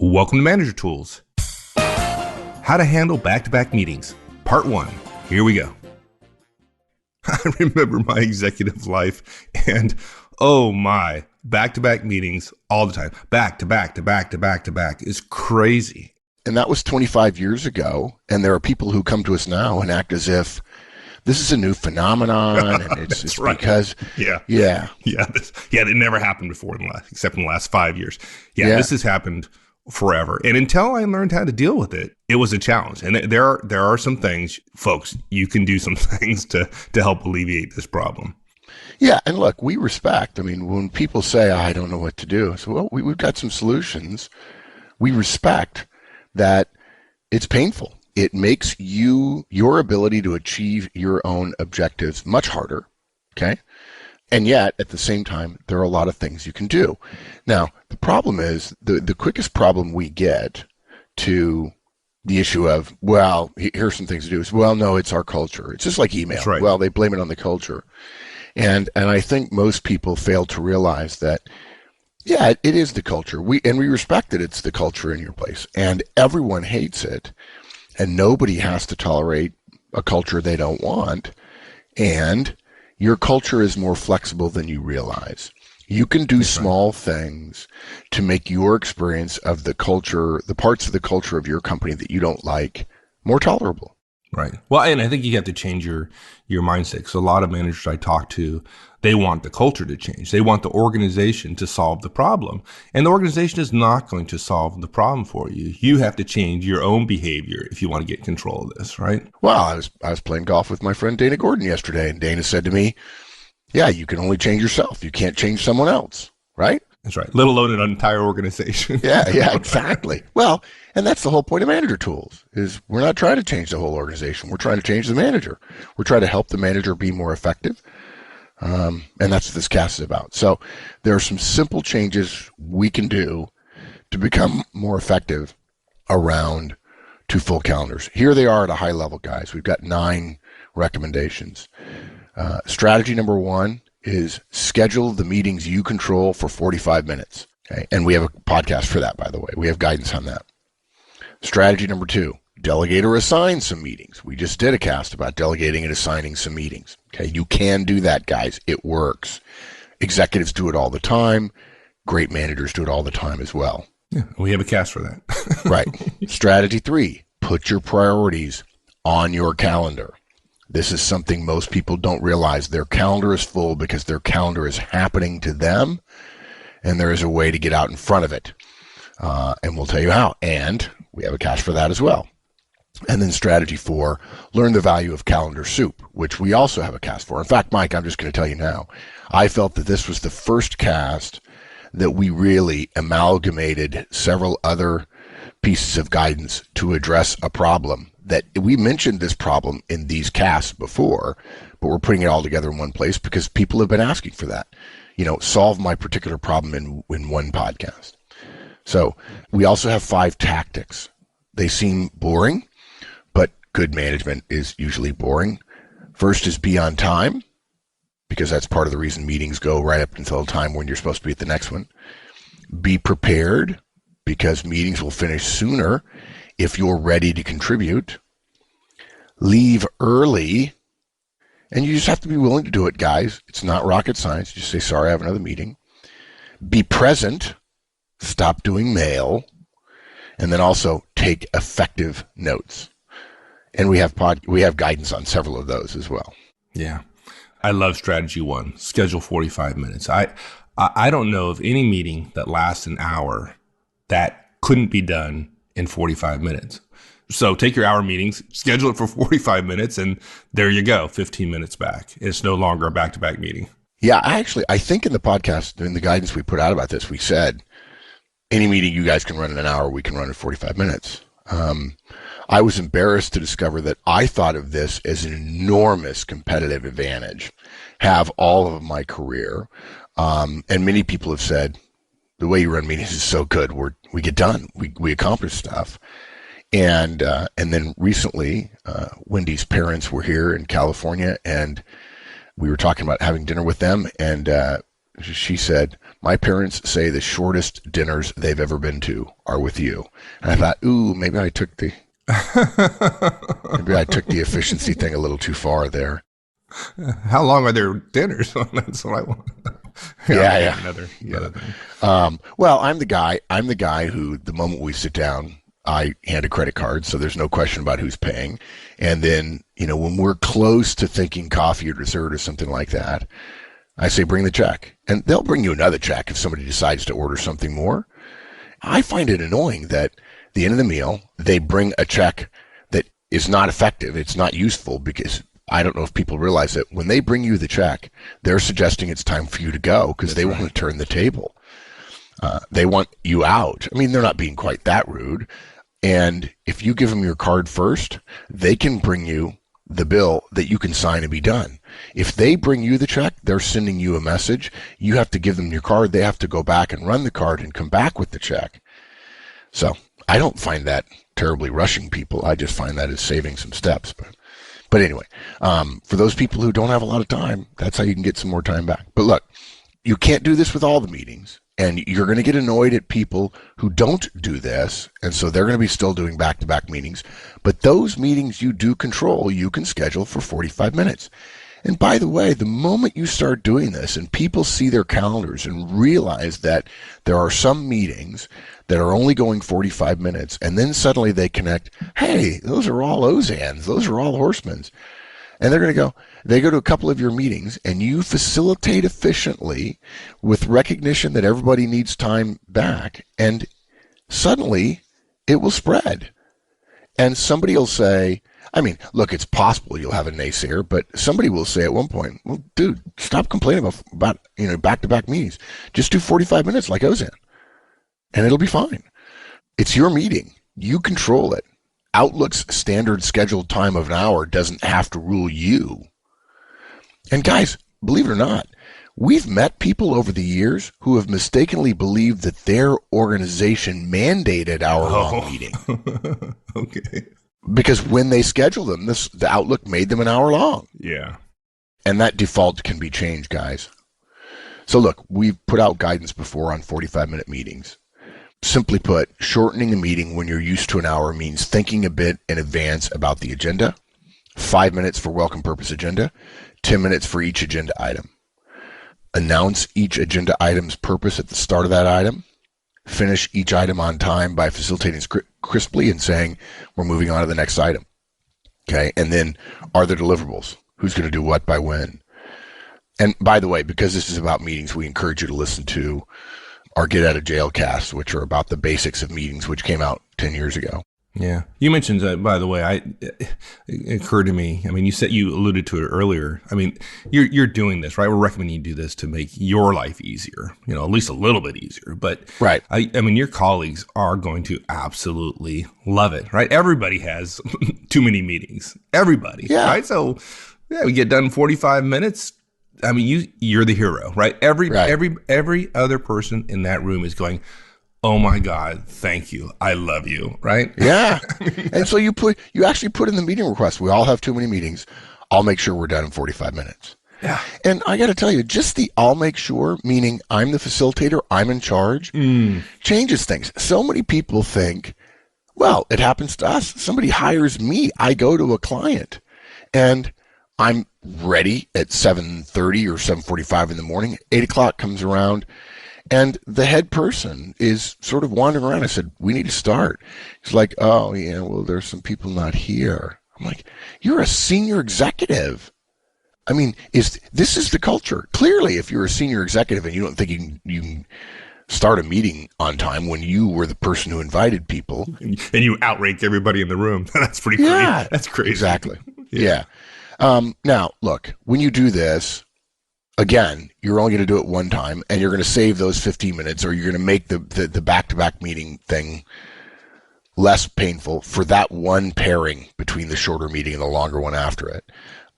Welcome to Manager Tools. How to handle back-to-back meetings. Part 1. Here we go. I remember my executive life and oh my, back-to-back meetings all the time. Back to back to back to back to back is crazy. And that was 25 years ago. And there are people who come to us now and act as if this is a new phenomenon. And it's right. Because, Yeah, it never happened before, except in the last 5 years. This has happened forever. And until I learned how to deal with it, it was a challenge. And there are some things, folks, you can do some things to help alleviate this problem. Yeah. And look, we respect. I mean, when people say, I don't know what to do, so well, we've got some solutions. We respect that it's painful. It makes your ability to achieve your own objectives much harder. Okay. And yet, at the same time, there are a lot of things you can do. Now, the problem is, the quickest problem we get to the issue of, well, here's some things to do is, well, no, it's our culture. It's just like email. Right. Well, they blame it on the culture. And I think most people fail to realize that, yeah, it is the culture. We respect that it's the culture in your place. And everyone hates it. And nobody has to tolerate a culture they don't want. And your culture is more flexible than you realize. You can do small things to make your experience of the culture, the parts of the culture of your company that you don't like, more tolerable. Right. Well, and I think you have to change your mindset, because a lot of managers I talk to, they want the culture to change. They want the organization to solve the problem. And the organization is not going to solve the problem for you. You have to change your own behavior if you want to get control of this, right? Well, I was playing golf with my friend Dana Gordon yesterday, and Dana said to me, yeah, you can only change yourself. You can't change someone else, right? That's right. Let alone an entire organization. Yeah, exactly. Well, and that's the whole point of Manager Tools, is we're not trying to change the whole organization. We're trying to change the manager. We're trying to help the manager be more effective. And that's what this cast is about. So there are some simple changes we can do to become more effective around 2 full calendars. Here they are at a high level, guys. We've got 9 recommendations. Strategy number 1 is schedule the meetings you control for 45 minutes. Okay. And we have a podcast for that, by the way. We have guidance on that. Strategy number 2, delegate or assign some meetings. We just did a cast about delegating and assigning some meetings. Okay. You can do that, guys. It works. Executives do it all the time. Great managers do it all the time as well. Yeah, we have a cast for that. Right. Strategy 3, put your priorities on your calendar. This is something most people don't realize. Their calendar is full because their calendar is happening to them, and there is a way to get out in front of it. And we'll tell you how. And we have a cast for that as well. And then strategy 4, learn the value of calendar soup, which we also have a cast for. In fact, Mike, I'm just going to tell you now, I felt that this was the first cast that we really amalgamated several other pieces of guidance to address a problem that we mentioned this problem in these casts before, but we're putting it all together in one place because people have been asking for that. Solve my particular problem in one podcast. So we also have 5 tactics. They seem boring, but good management is usually boring. First is be on time, because that's part of the reason meetings go right up until the time when you're supposed to be at the next one. Be prepared, because meetings will finish sooner if you're ready to contribute. Leave early, and you just have to be willing to do it, guys. It's not rocket science. Just say, sorry, I have another meeting. Be present. Stop doing mail. And then also take effective notes. And we have guidance on several of those as well. Yeah. I love strategy 1, schedule 45 minutes. I don't know of any meeting that lasts an hour that couldn't be done in 45 minutes. So take your hour meetings, schedule it for 45 minutes, and there you go, 15 minutes back. It's no longer a back-to-back meeting. Yeah, I think in the podcast, in the guidance we put out about this, we said, any meeting you guys can run in an hour, we can run in 45 minutes. I was embarrassed to discover that I thought of this as an enormous competitive advantage, have all of my career. And many people have said, the way you run meetings is so good. We get done. We accomplish stuff. And then recently, Wendy's parents were here in California, and we were talking about having dinner with them. And She said, my parents say the shortest dinners they've ever been to are with you. And I thought, ooh, maybe I took the efficiency thing a little too far there. How long are their dinners? That's what I want. Yeah. Another thing. Well, I'm the guy who, the moment we sit down, I hand a credit card, so there's no question about who's paying. And then, when we're close to thinking coffee or dessert or something like that, I say, bring the check. And they'll bring you another check if somebody decides to order something more. I find it annoying that at the end of the meal, they bring a check that is not effective. It's not useful, because I don't know if people realize that when they bring you the check, they're suggesting it's time for you to go because they want to turn the table. They want you out. I mean, they're not being quite that rude. And if you give them your card first, they can bring you the bill that you can sign and be done. If they bring you the check, they're sending you a message. You have to give them your card. They have to go back and run the card and come back with the check. So I don't find that terribly rushing people. I just find that as saving some steps. But anyway, for those people who don't have a lot of time, that's how you can get some more time back. But look, you can't do this with all the meetings, and you're going to get annoyed at people who don't do this, and so they're going to be still doing back-to-back meetings. But those meetings you do control, you can schedule for 45 minutes. And by the way, the moment you start doing this and people see their calendars and realize that there are some meetings that are only going 45 minutes, and then suddenly they connect, hey, those are all Ozans, those are all Horstmans. And they're going to they go to a couple of your meetings, and you facilitate efficiently with recognition that everybody needs time back, and suddenly it will spread. And somebody will say, I mean, look, it's possible you'll have a naysayer, but somebody will say at one point, well, dude, stop complaining about back-to-back meetings. Just do 45 minutes like Ozan, and it'll be fine. It's your meeting. You control it. Outlook's standard scheduled time of an hour doesn't have to rule you. And guys, believe it or not, we've met people over the years who have mistakenly believed that their organization mandated hour-long meeting. Okay. Because when they schedule them, the Outlook made them an hour long. Yeah. And that default can be changed, guys. So look, we've put out guidance before on 45-minute meetings. Simply put, shortening a meeting when you're used to an hour means thinking a bit in advance about the agenda, 5 minutes for welcome purpose agenda, 10 minutes for each agenda item. Announce each agenda item's purpose at the start of that item. Finish each item on time by facilitating crisply and saying, we're moving on to the next item. Okay, and then are there deliverables? Who's going to do what by when? And by the way, because this is about meetings, we encourage you to listen to our Get Out of Jail casts, which are about the basics of meetings, which came out 10 years ago. Yeah. You mentioned, by the way, it occurred to me, I mean, you alluded to it earlier. I mean, you're doing this, right? We're recommending you do this to make your life easier, at least a little bit easier. But right. I mean, your colleagues are going to absolutely love it, right? Everybody has too many meetings. Everybody. Yeah. Right? So, yeah, we get done in 45 minutes. I mean, you're the hero, right? Every other person in that room is going, oh my God, thank you. I love you, right? Yeah. And so you actually put in the meeting request. We all have too many meetings. I'll make sure we're done in 45 minutes. Yeah. And I got to tell you, just the I'll make sure, meaning I'm the facilitator, I'm in charge, changes things. So many people think, well, it happens to us. Somebody hires me. I go to a client and I'm ready at 7:30 or 7:45 in the morning. 8 o'clock comes around. And the head person is sort of wandering around. I said, we need to start. He's like, oh, yeah, well, there's some people not here. I'm like, you're a senior executive. I mean, this is the culture. Clearly, if you're a senior executive and you don't think you can start a meeting on time when you were the person who invited people. And you outrank everybody in the room. That's pretty crazy. Yeah, that's crazy. Exactly. Yeah. Now, look, when you do this, again, you're only going to do it one time, and you're going to save those 15 minutes, or you're going to make the back-to-back meeting thing less painful for that one pairing between the shorter meeting and the longer one after it.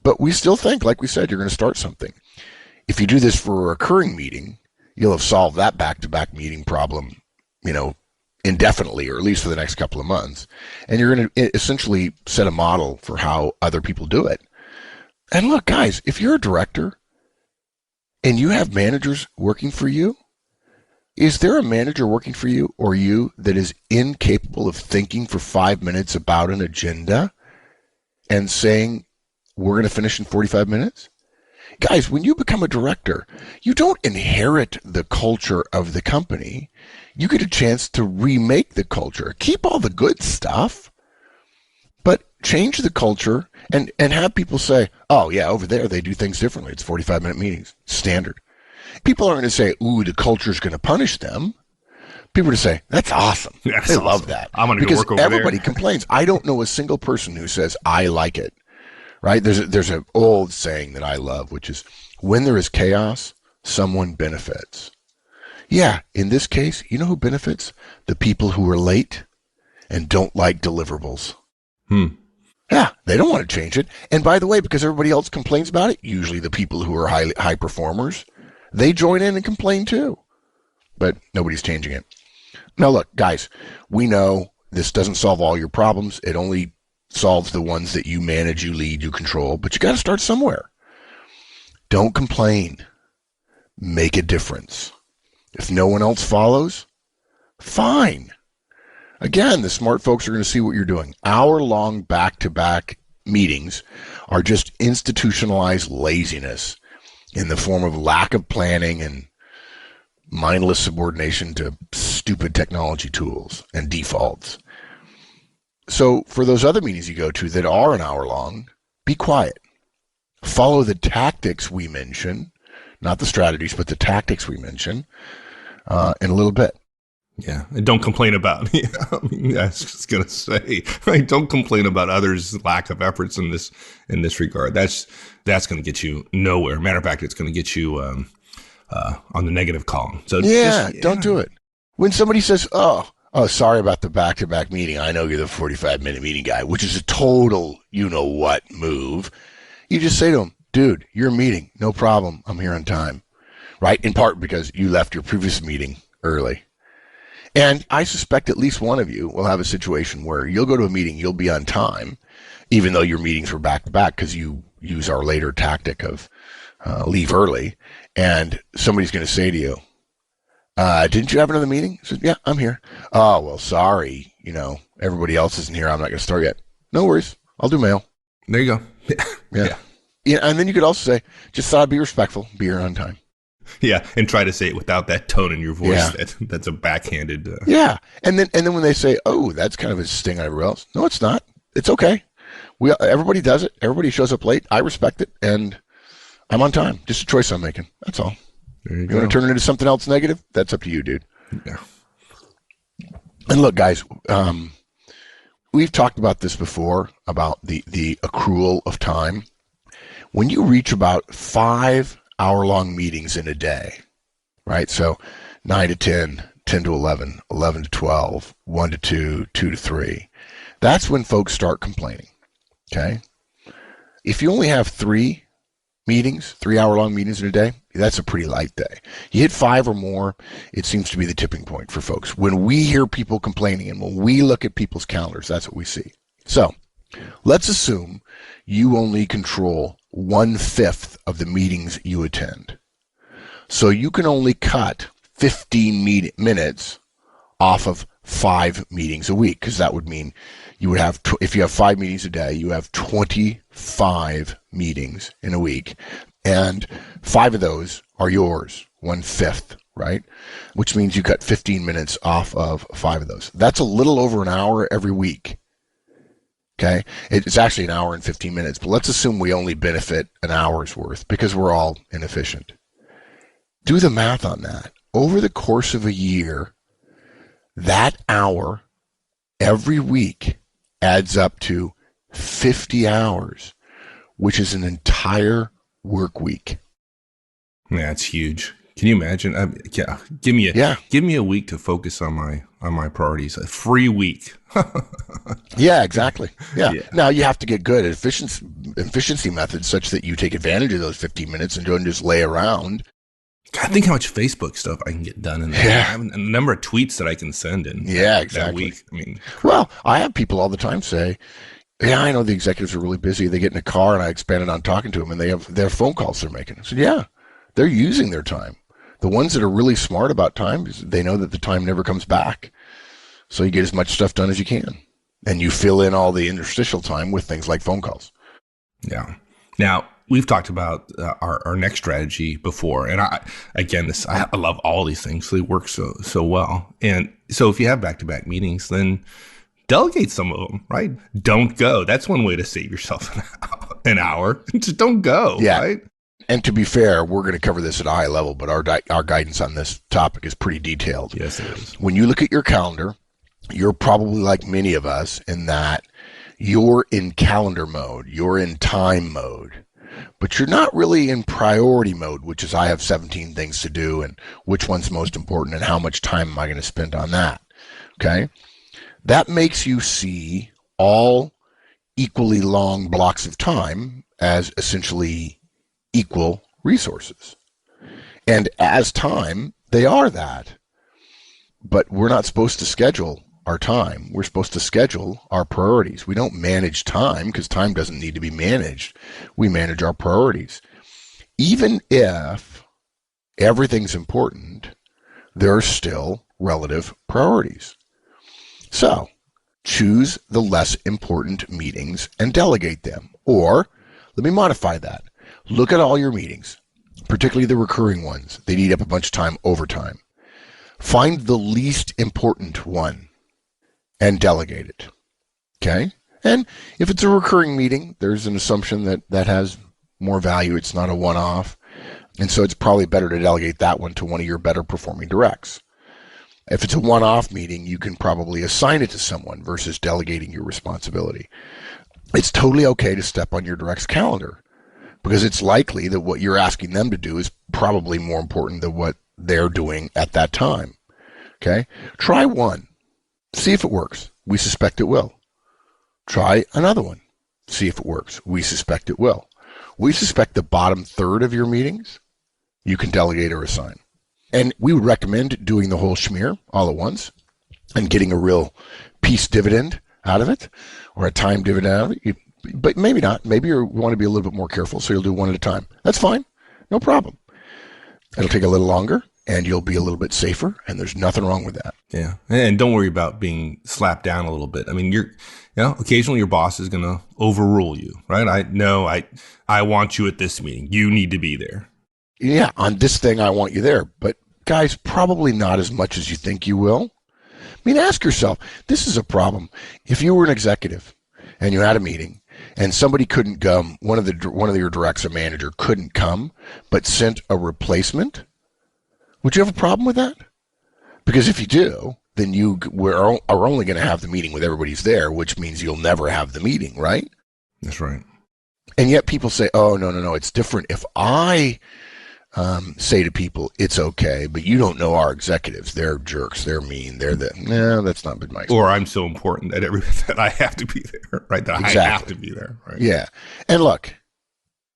But we still think, like we said, you're going to start something. If you do this for a recurring meeting, you'll have solved that back-to-back meeting problem, indefinitely, or at least for the next couple of months. And you're going to essentially set a model for how other people do it. And look, guys, if you're a director, and you have managers working for you, is there a manager working for you or you that is incapable of thinking for 5 minutes about an agenda and saying, we're going to finish in 45 minutes? Guys, when you become a director, you don't inherit the culture of the company. You get a chance to remake the culture. Keep all the good stuff, but change the culture and have people say, oh, yeah, over there they do things differently. It's 45-minute meetings, standard. People aren't going to say, ooh, the culture's going to punish them. People are going to say, that's awesome. That's they awesome. love that. I'm going to go work over everybody there. complains. I don't know a single person who says, I like it. Right? There's an old saying that I love, which is, when there is chaos, someone benefits. Yeah, in this case, you know who benefits? The people who are late and don't like deliverables. Yeah, they don't want to change it. And by the way, because everybody else complains about it, usually the people who are high performers, they join in and complain too. But nobody's changing it. Now look, guys, we know this doesn't solve all your problems. It only solves the ones that you manage, you lead, you control, but you got to start somewhere. Don't complain. Make a difference. If no one else follows, fine. Again, the smart folks are going to see what you're doing. Hour-long back-to-back meetings are just institutionalized laziness in the form of lack of planning and mindless subordination to stupid technology tools and defaults. So for those other meetings you go to that are an hour long, be quiet. Follow the tactics we mention, not the strategies, but the tactics we mention in a little bit. Yeah, and don't complain about. I mean, I was just gonna say, right? Don't complain about others' lack of efforts in this regard. That's gonna get you nowhere. Matter of fact, it's gonna get you on the negative column. So don't do it. When somebody says, "Oh, sorry about the back-to-back meeting. I know you're the 45-minute meeting guy," which is a total you-know-what move. You just say to them, "Dude, your meeting, no problem. I'm here on time," right? In part because you left your previous meeting early. And I suspect at least one of you will have a situation where you'll go to a meeting, you'll be on time, even though your meetings were back-to-back because you use our later tactic of leave early, and somebody's going to say to you, didn't you have another meeting? I said, yeah, I'm here. Oh, well, sorry. Everybody else isn't here. I'm not going to start yet. No worries. I'll do mail. There you go. Yeah. And then you could also say, just thought I'd be respectful, be here on time. Yeah, and try to say it without that tone in your voice. Yeah. That's a backhanded. Yeah, and then when they say, "Oh, that's kind of a sting on everybody else," no, it's not. It's okay. Everybody does it. Everybody shows up late. I respect it, and I'm on time. Just a choice I'm making. That's all. You want to turn it into something else negative? That's up to you, dude. Yeah. And look, guys, we've talked about this before about the accrual of time. When you reach about 5 hour-long meetings in a day, right? So 9 to 10, 10 to 11, 11 to 12, 1 to 2, 2 to 3. That's when folks start complaining, okay? If you only have 3 meetings, 3 hour-long meetings in a day, that's a pretty light day. You hit 5 or more, it seems to be the tipping point for folks. When we hear people complaining and when we look at people's calendars, that's what we see. So let's assume you only control 1/5 of the meetings you attend. So you can only cut 15 minutes off of 5 meetings a week, because that would mean you would have, if you have 5 meetings a day, you have 25 meetings in a week. And 5 of those are yours, 1/5, right? Which means you cut 15 minutes off of 5 of those. That's a little over an hour every week. Okay, it's actually an hour and 15 minutes, but let's assume we only benefit an hour's worth because we're all inefficient. Do the math on that. Over the course of a year, that hour every week adds up to 50 hours, which is an entire work week. Yeah, it's huge. Can you imagine? Give me a week to focus on my priorities. A free week. Yeah, exactly. Yeah. Now you have to get good at efficiency methods such that you take advantage of those 15 minutes and don't just lay around. God, think how much Facebook stuff I can get done in that. Yeah. And the number of tweets that I can send in that week. I mean, well, I have people all the time say, yeah, I know the executives are really busy. They get in a car and I expanded on talking to them and they have their phone calls they're making. I said, yeah. They're using their time. The ones that are really smart about time, they know that the time never comes back. So you get as much stuff done as you can. And you fill in all the interstitial time with things like phone calls. Yeah. Now, we've talked about our next strategy before. And I love all these things. They work so well. And so if you have back-to-back meetings, then delegate some of them, right? Don't go. That's one way to save yourself an hour. Just don't go, right? And to be fair, we're going to cover this at a high level, but our guidance on this topic is pretty detailed. Yes, it is. When you look at your calendar, you're probably like many of us in that you're in calendar mode, you're in time mode, but you're not really in priority mode, which is I have 17 things to do and which one's most important and how much time am I going to spend on that, okay? That makes you see all equally long blocks of time as essentially equal resources. And as time, they are that. But we're not supposed to schedule our time. We're supposed to schedule our priorities. We don't manage time because time doesn't need to be managed. We manage our priorities. Even if everything's important, there are still relative priorities. So choose the less important meetings and delegate them. Or let me modify that. Look at all your meetings, particularly the recurring ones. They eat up a bunch of time over time. Find the least important one and delegate it. Okay? And if it's a recurring meeting, there's an assumption that has more value. It's not a one-off. And so it's probably better to delegate that one to one of your better performing directs. If it's a one-off meeting, you can probably assign it to someone versus delegating your responsibility. It's totally okay to step on your direct's calendar, because it's likely that what you're asking them to do is probably more important than what they're doing at that time. Okay? Try one. See if it works. We suspect it will. Try another one. See if it works. We suspect it will. We suspect the bottom third of your meetings, you can delegate or assign. And we would recommend doing the whole schmear all at once and getting a real peace dividend out of it, or a time dividend out of it. But maybe not. Maybe you want to be a little bit more careful, so you'll do one at a time. That's fine. No problem. It'll take a little longer, and you'll be a little bit safer, and there's nothing wrong with that. Yeah. And don't worry about being slapped down a little bit. I mean, occasionally your boss is going to overrule you, right? I want you at this meeting. You need to be there. Yeah, on this thing, I want you there. But guys, probably not as much as you think you will. I mean, ask yourself, this is a problem. If you were an executive and you had a meeting and somebody couldn't come, one of your directs, a manager, couldn't come, but sent a replacement, would you have a problem with that? Because if you do, then you are only going to have the meeting with everybody's there, which means you'll never have the meeting, right? That's right. And yet people say, oh, no, it's different. If I say to people, it's okay, but you don't know our executives. They're jerks. They're mean. No, that's not been my experience. Or I'm so important that I have to be there, right? That exactly. I have to be there, right? Yeah. And look,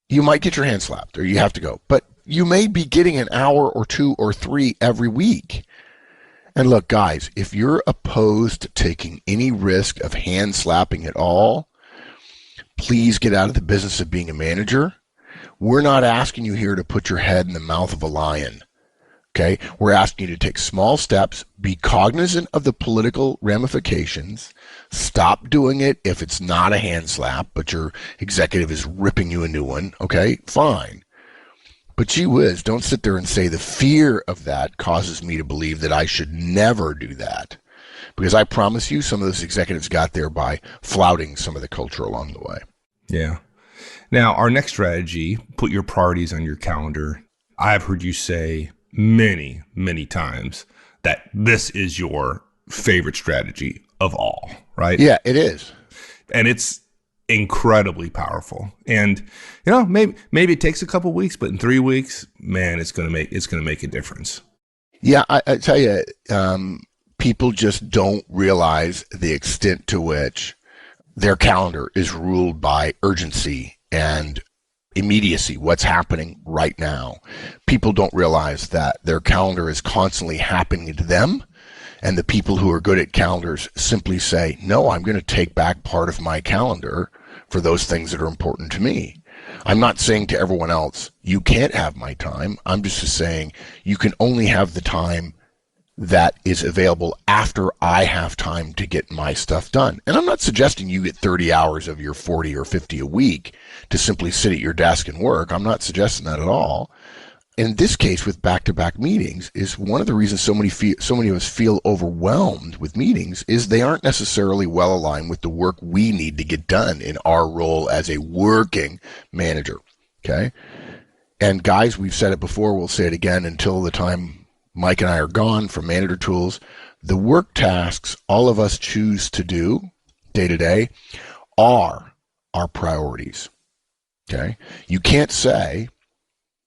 you might get your hand slapped or you have to go, but you may be getting an hour or 2 or 3 every week. And look, guys, if you're opposed to taking any risk of hand slapping at all, please get out of the business of being a manager. We're not asking you here to put your head in the mouth of a lion, okay? We're asking you to take small steps, be cognizant of the political ramifications, stop doing it if it's not a hand slap, but your executive is ripping you a new one, okay? Fine. But gee whiz, don't sit there and say the fear of that causes me to believe that I should never do that. Because I promise you, some of those executives got there by flouting some of the culture along the way. Yeah. Now, our next strategy, put your priorities on your calendar. I've heard you say many, many times that this is your favorite strategy of all, right? Yeah, it is. And it's incredibly powerful. And, maybe it takes a couple weeks, but in 3 weeks, man, it's going to make a difference. Yeah, I tell you, people just don't realize the extent to which their calendar is ruled by urgency and immediacy, what's happening right now. People don't realize that their calendar is constantly happening to them, and the people who are good at calendars simply say, no, I'm going to take back part of my calendar for those things that are important to me. I'm not saying to everyone else, you can't have my time. I'm just saying you can only have the time that is available after I have time to get my stuff done. And I'm not suggesting you get 30 hours of your 40 or 50 a week to simply sit at your desk and work. I'm not suggesting that at all. In this case, with back-to-back meetings, is one of the reasons so many of us feel overwhelmed with meetings is they aren't necessarily well aligned with the work we need to get done in our role as a working manager. Okay? And guys, we've said it before, we'll say it again until the time Mike and I are gone from Manager Tools. The work tasks all of us choose to do day to day are our priorities. Okay? You can't say,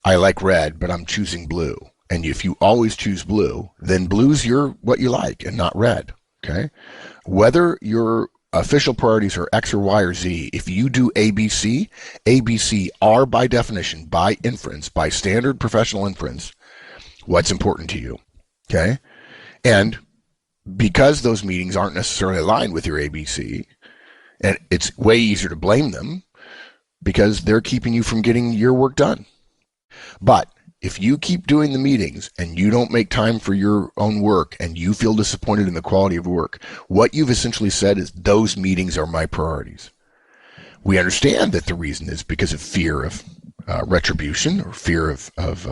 I like red, but I'm choosing blue. And if you always choose blue, then blue's what you like and not red. Okay? Whether your official priorities are X or Y or Z, if you do ABC, ABC are by definition, by inference, by standard professional inference, what's important to you. Okay? And because those meetings aren't necessarily aligned with your ABC, and it's way easier to blame them because they're keeping you from getting your work done. But if you keep doing the meetings and you don't make time for your own work and you feel disappointed in the quality of work, what you've essentially said is those meetings are my priorities. We understand that the reason is because of fear of retribution or fear of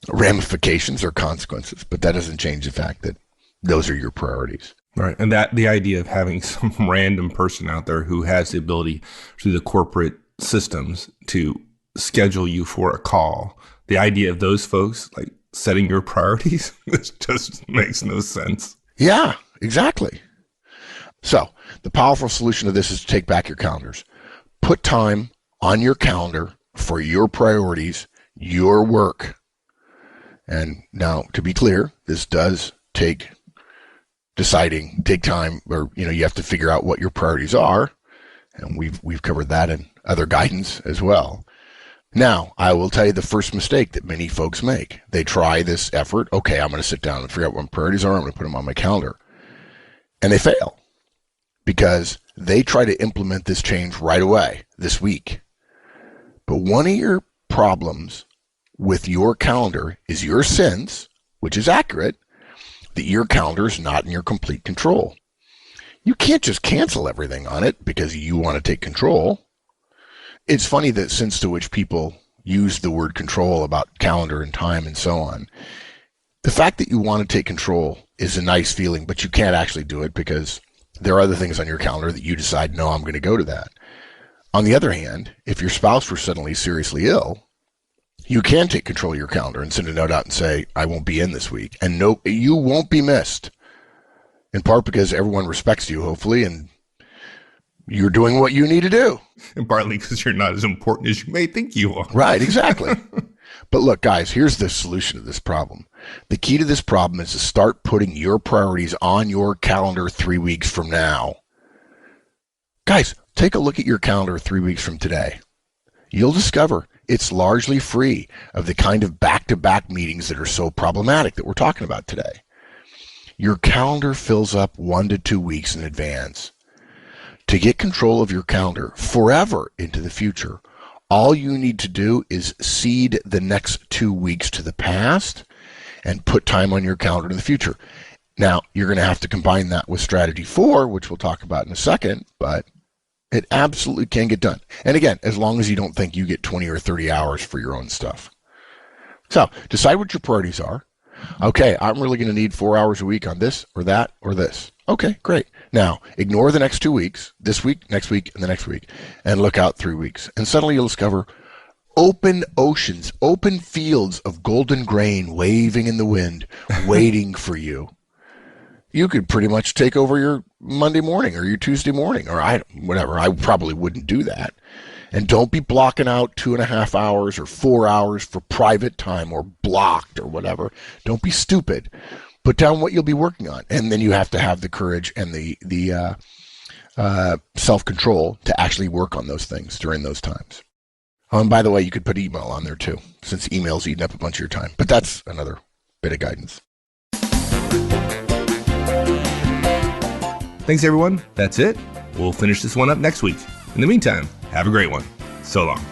ramifications or consequences, but that doesn't change the fact that those are your priorities. Right. And that the idea of having some random person out there who has the ability through the corporate systems to schedule you for a call, the idea of those folks like setting your priorities, this just makes no sense. Yeah, exactly. So the powerful solution to this is to take back your calendars. Put time on your calendar for your priorities, your work. And now, to be clear, this does take time, or you have to figure out what your priorities are, and we've covered that in other guidance as well. Now, I will tell you the first mistake that many folks make. They try this effort. Okay, I'm going to sit down and figure out what my priorities are. I'm going to put them on my calendar. And they fail because they try to implement this change right away this week. But one of your problems with your calendar is your sense, which is accurate, that your calendar is not in your complete control. You can't just cancel everything on it because you want to take control. It's funny the sense to which people use the word control about calendar and time and so on. The fact that you want to take control is a nice feeling, but you can't actually do it because there are other things on your calendar that you decide, no, I'm going to go to that. On the other hand, if your spouse were suddenly seriously ill, you can take control of your calendar and send a note out and say, I won't be in this week. And no, you won't be missed. In part because everyone respects you, hopefully, and you're doing what you need to do. And partly because you're not as important as you may think you are. Right, exactly. But look, guys, here's the solution to this problem. The key to this problem is to start putting your priorities on your calendar 3 weeks from now. Guys, take a look at your calendar 3 weeks from today. You'll discover it's largely free of the kind of back-to-back meetings that are so problematic that we're talking about today. Your calendar fills up 1 to 2 weeks in advance. To get control of your calendar forever into the future, all you need to do is cede the next 2 weeks to the past and put time on your calendar in the future. Now, you're going to have to combine that with strategy 4, which we'll talk about in a second, but it absolutely can get done. And again, as long as you don't think you get 20 or 30 hours for your own stuff. So decide what your priorities are. Okay, I'm really going to need 4 hours a week on this or that or this. Okay, great. Now, ignore the next 2 weeks, this week, next week, and the next week, and look out 3 weeks. And suddenly you'll discover open oceans, open fields of golden grain waving in the wind, waiting for you. You could pretty much take over your Monday morning or your Tuesday morning, or whatever. I probably wouldn't do that. And don't be blocking out 2.5 hours or 4 hours for private time or blocked or whatever. Don't be stupid. Put down what you'll be working on. And then you have to have the courage and the self-control to actually work on those things during those times. Oh, and by the way, you could put email on there too, since email's eating up a bunch of your time. But that's another bit of guidance. Thanks, everyone. That's it. We'll finish this one up next week. In the meantime, have a great one. So long.